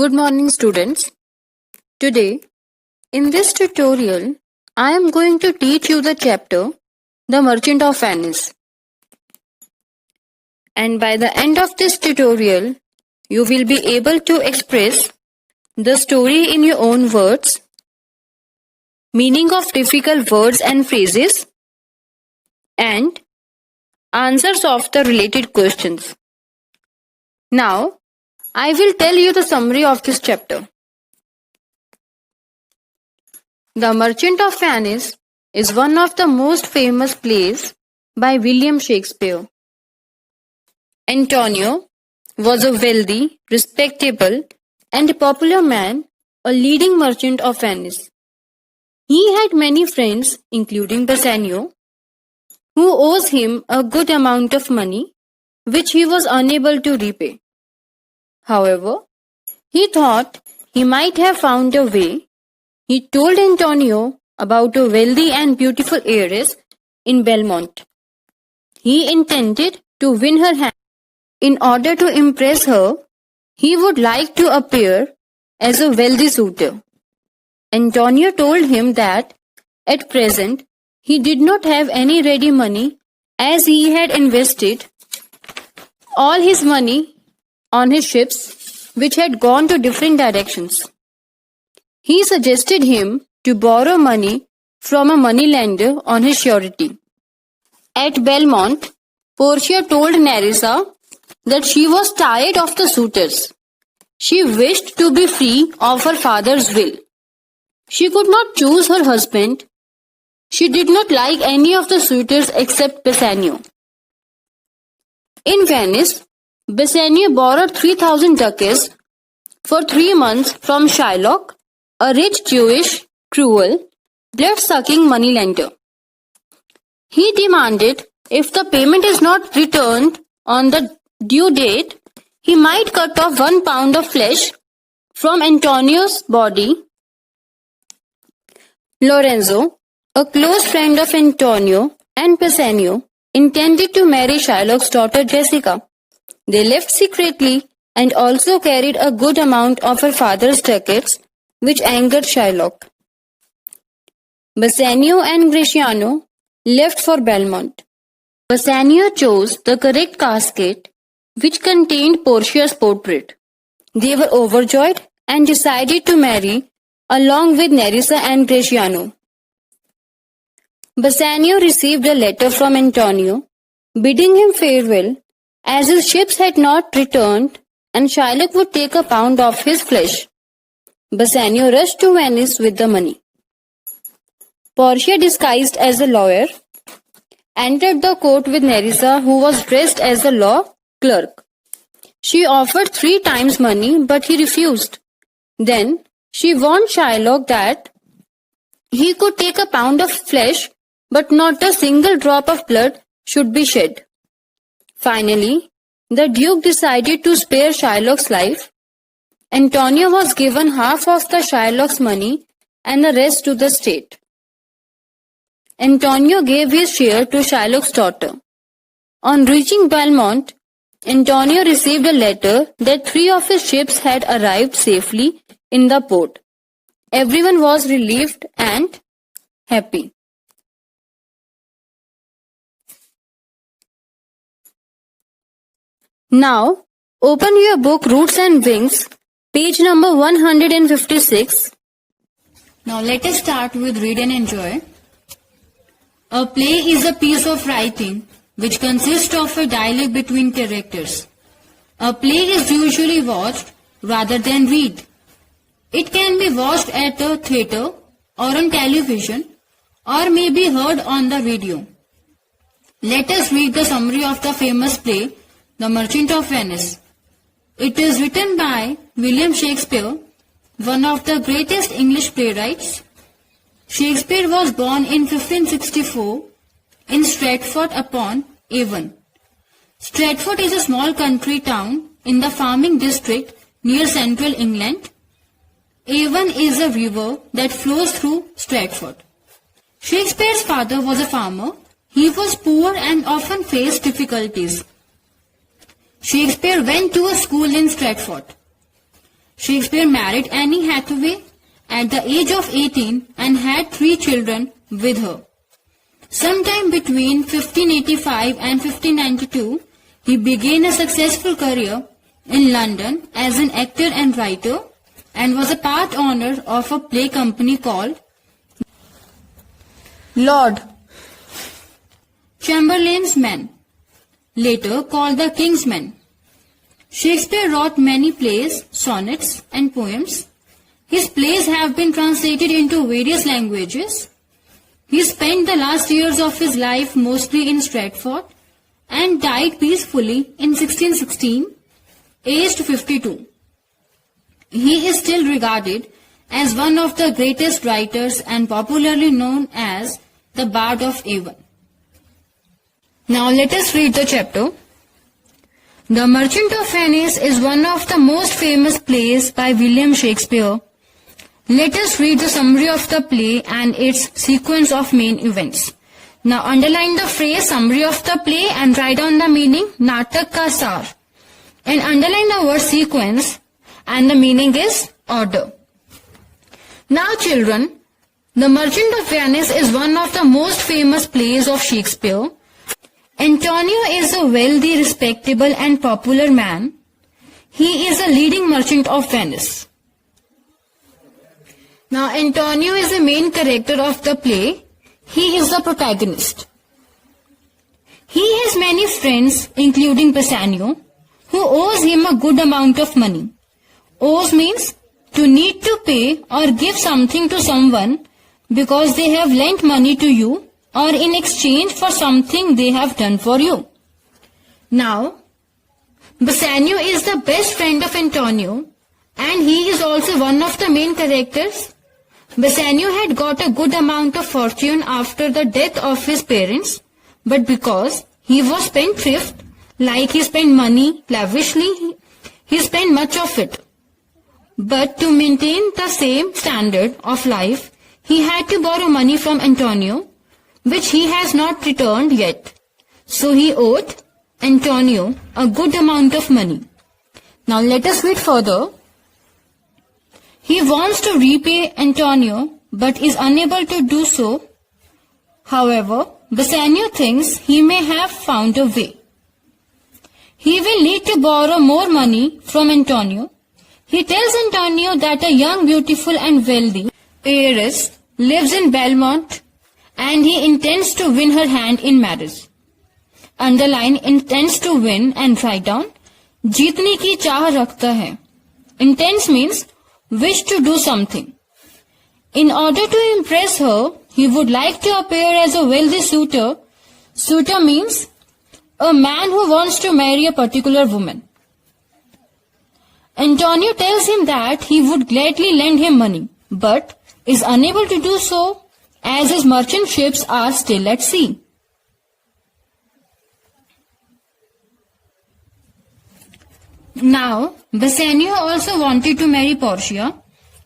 Good morning, students. Today, in this tutorial, I am going to teach you the chapter The Merchant of Venice. And by the end of this tutorial, you will be able to express the story in your own words, meaning of difficult words and phrases, and answers of the related questions. Now, I will tell you the summary of this chapter. The Merchant of Venice is one of the most famous plays by William Shakespeare. Antonio was a wealthy, respectable, and popular man, a leading merchant of Venice. He had many friends, including Bassanio, who owes him a good amount of money, which he was unable to repay. However, he thought he might have found a way. He told Antonio about a wealthy and beautiful heiress in Belmont. He intended to win her hand. In order to impress her, he would like to appear as a wealthy suitor. Antonio told him that at present he did not have any ready money, as he had invested all his money on his ships, which had gone to different directions. He suggested him to borrow money from a moneylender on his surety. At Belmont, Portia told Nerissa that she was tired of the suitors. She wished to be free of her father's will. She could not choose her husband. She did not like any of the suitors except Bassanio. In Venice, Bassanio borrowed 3,000 ducats for 3 months from Shylock, a rich Jewish, cruel, blood-sucking moneylender. He demanded if the payment is not returned on the due date, he might cut off 1 pound of flesh from Antonio's body. Lorenzo, a close friend of Antonio and Bassanio, intended to marry Shylock's daughter Jessica. They left secretly and also carried a good amount of her father's ducats, which angered Shylock. Bassanio and Gratiano left for Belmont. Bassanio chose the correct casket, which contained Portia's portrait. They were overjoyed and decided to marry along with Nerissa and Gratiano. Bassanio received a letter from Antonio bidding him farewell, as his ships had not returned and Shylock would take a pound of his flesh. Bassanio rushed to Venice with the money. Portia, disguised as a lawyer, entered the court with Nerissa, who was dressed as a law clerk. She offered 3 times money, but he refused. Then she warned Shylock that he could take a pound of flesh, but not a single drop of blood should be shed. Finally, the Duke decided to spare Shylock's life. Antonio was given half of the Shylock's money and the rest to the state. Antonio gave his share to Shylock's daughter. On reaching Belmont, Antonio received a letter that 3 of his ships had arrived safely in the port. Everyone was relieved and happy. Now, open your book Roots and Wings, page number 156. Now let us start with Read and Enjoy. A play is a piece of writing which consists of a dialogue between characters. A play is usually watched rather than read. It can be watched at a theatre or on television, or may be heard on the radio. Let us read the summary of the famous play, The Merchant of Venice. It is written by William Shakespeare, one of the greatest English playwrights. Shakespeare was born in 1564 in Stratford-upon-Avon. Stratford is a small country town in the farming district near central England. Avon is a river that flows through Stratford. Shakespeare's father was a farmer. He was poor and often faced difficulties. Shakespeare went to a school in Stratford. Shakespeare married Anne Hathaway at the age of 18 and had 3 children with her. Sometime between 1585 and 1592, he began a successful career in London as an actor and writer and was a part owner of a play company called Lord Chamberlain's Men, later called the King's Men. Shakespeare wrote many plays, sonnets and poems. His plays have been translated into various languages. He spent the last years of his life mostly in Stratford and died peacefully in 1616, aged 52. He is still regarded as one of the greatest writers and popularly known as the Bard of Avon. Now let us read the chapter. The Merchant of Venice is one of the most famous plays by William Shakespeare. Let us read the summary of the play and its sequence of main events. Now underline the phrase summary of the play and write down the meaning Natak ka sar. And underline the word sequence and the meaning is order. Now children, The Merchant of Venice is one of the most famous plays of Shakespeare. Antonio is a wealthy, respectable and popular man. He is a leading merchant of Venice. Now Antonio is the main character of the play. He is the protagonist. He has many friends including Bassanio who owes him a good amount of money. Owes means to need to pay or give something to someone because they have lent money to you or in exchange for something they have done for you. Now, Bassanio is the best friend of Antonio and he is also one of the main characters. Bassanio had got a good amount of fortune after the death of his parents, but because he was spendthrift, like he spent money lavishly, he spent much of it. But to maintain the same standard of life, he had to borrow money from Antonio, which he has not returned yet. So he owed Antonio a good amount of money. Now let us read further. He wants to repay Antonio but is unable to do so. However, Bassanio thinks he may have found a way. He will need to borrow more money from Antonio. He tells Antonio that a young, beautiful and wealthy heiress lives in Belmont and he intends to win her hand in marriage. Underline intends to win and write down जीतने की चाह रखता है. Intends means wish to do something. In order to impress her, he would like to appear as a wealthy suitor. Suitor means a man who wants to marry a particular woman. Antonio tells him that he would gladly lend him money, but is unable to do so as his merchant ships are still at sea. Now, Bassanio also wanted to marry Portia,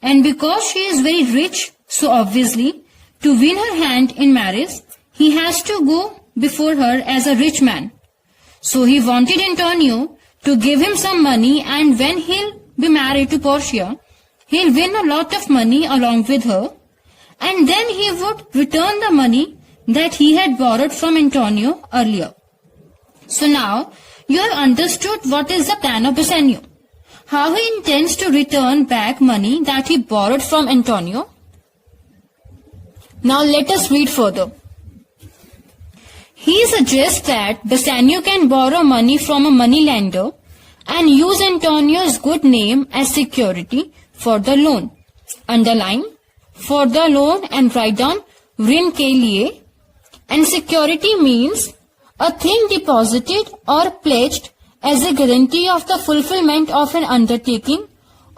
and because she is very rich, so obviously, to win her hand in marriage, he has to go before her as a rich man. So he wanted Antonio to give him some money, and when he'll be married to Portia, he'll win a lot of money along with her, and then he would return the money that he had borrowed from Antonio earlier. So now, you have understood what is the plan of Bassanio. How he intends to return back money that he borrowed from Antonio. Now let us read further. He suggests that Bassanio can borrow money from a moneylender and use Antonio's good name as security for the loan. Underline for the loan and write down ऋण के लिए. And security means a thing deposited or pledged as a guarantee of the fulfillment of an undertaking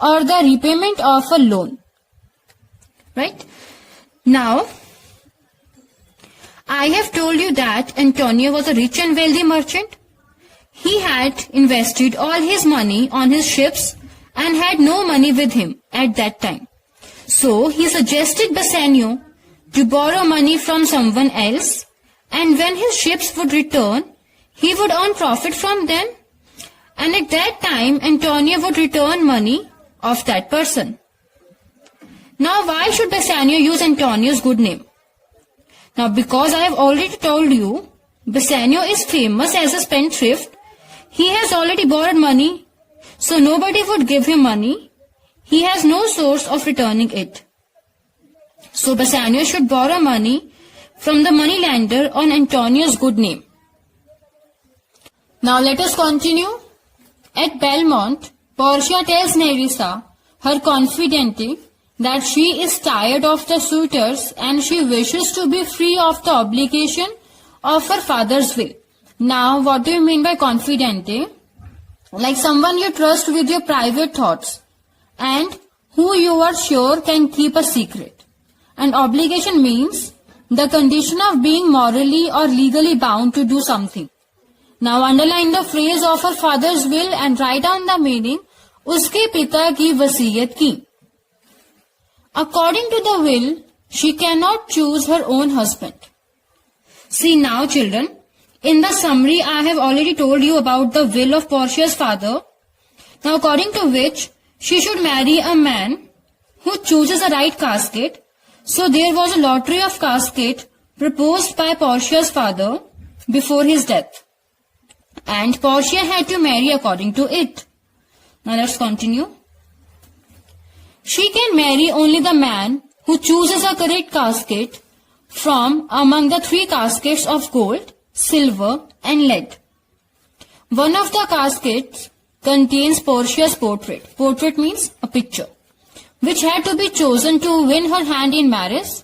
or the repayment of a loan. Right? Now, I have told you that Antonio was a rich and wealthy merchant. He had invested all his money on his ships and had no money with him at that time. So he suggested Bassanio to borrow money from someone else, and when his ships would return, he would earn profit from them, and at that time Antonio would return money of that person. Now, why should Bassanio use Antonio's good name? Now, because I have already told you, Bassanio is famous as a spendthrift. He has already borrowed money, so nobody would give him money. He has no source of returning it. So Bassanio should borrow money from the moneylender on Antonio's good name. Now let us continue. At Belmont, Portia tells Nerissa, her confidante, that she is tired of the suitors and she wishes to be free of the obligation of her father's will. Now, what do you mean by confidante? Like someone you trust with your private thoughts and who you are sure can keep a secret. And obligation means the condition of being morally or legally bound to do something. Now underline the phrase of her father's will and write down the meaning. उसके पिता की वसीयत की. According to the will, she cannot choose her own husband. See now, children, in the summary I have already told you about the will of Portia's father. Now according to which she should marry a man who chooses a right casket. So there was a lottery of casket proposed by Portia's father before his death. And Portia had to marry according to it. Now let's continue. She can marry only the man who chooses a correct casket from among the 3 caskets of gold, silver and lead. One of the caskets contains Portia's portrait. Portrait means a picture, which had to be chosen to win her hand in marriage.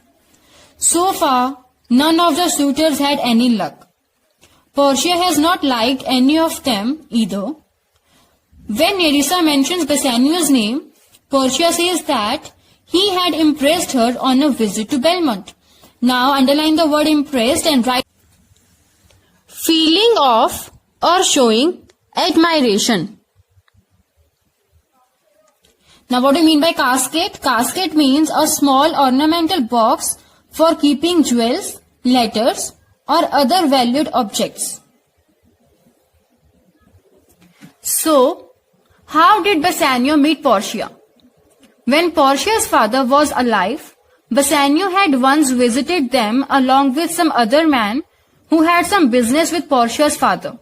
So far, none of the suitors had any luck. Portia has not liked any of them either. When Nerissa mentions Bassanio's name, Portia says that he had impressed her on a visit to Belmont. Now underline the word impressed and write feeling of or showing admiration. Now what do you mean by casket? Casket means a small ornamental box for keeping jewels, letters or other valued objects. So, how did Bassanio meet Portia? When Portia's father was alive, Bassanio had once visited them along with some other man who had some business with Portia's father.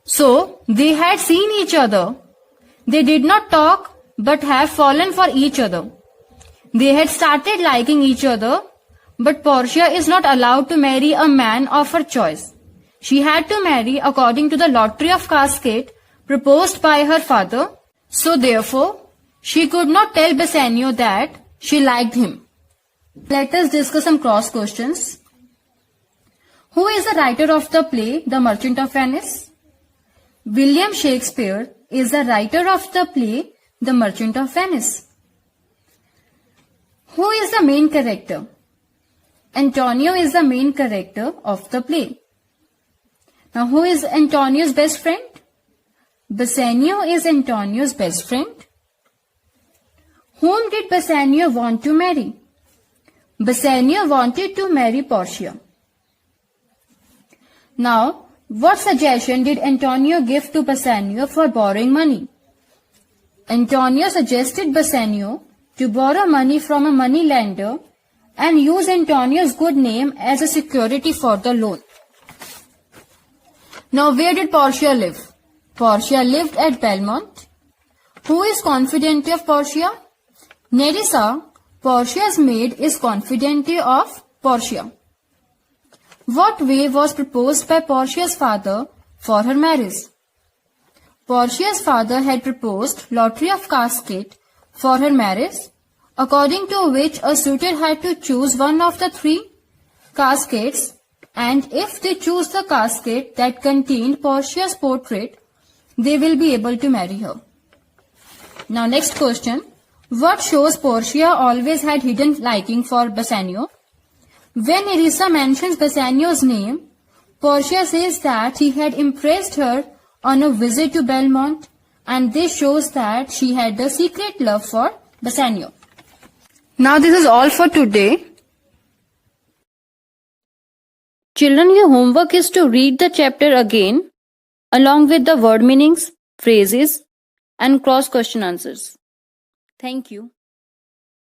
So, they had seen each other. They did not talk but have fallen for each other. They had started liking each other, but Portia is not allowed to marry a man of her choice. She had to marry according to the lottery of casket proposed by her father. So therefore, she could not tell Bassanio that she liked him. Let us discuss some cross questions. Who is the writer of the play The Merchant of Venice? William Shakespeare is the writer of the play The Merchant of Venice. Who is the main character? Antonio is the main character of the play. Now who is Antonio's best friend? Bassanio is Antonio's best friend. Whom did Bassanio want to marry? Bassanio wanted to marry Portia. Now, what suggestion did Antonio give to Bassanio for borrowing money? Antonio suggested Bassanio to borrow money from a money lender and use Antonio's good name as a security for the loan. Now, where did Portia live? Portia lived at Belmont. Who is confidante of Portia? Nerissa, Portia's maid, is confidante of Portia. What way was proposed by Portia's father for her marriage? Portia's father had proposed lottery of casket for her marriage, according to which a suitor had to choose one of the 3 caskets, and if they choose the casket that contained Portia's portrait, they will be able to marry her. Now next question. What shows Portia always had hidden liking for Bassanio? When Nerissa mentions Bassanio's name, Portia says that he had impressed her on a visit to Belmont, and this shows that she had a secret love for Bassanio. Now this is all for today. Children, your homework is to read the chapter again along with the word meanings, phrases and cross question answers. Thank you.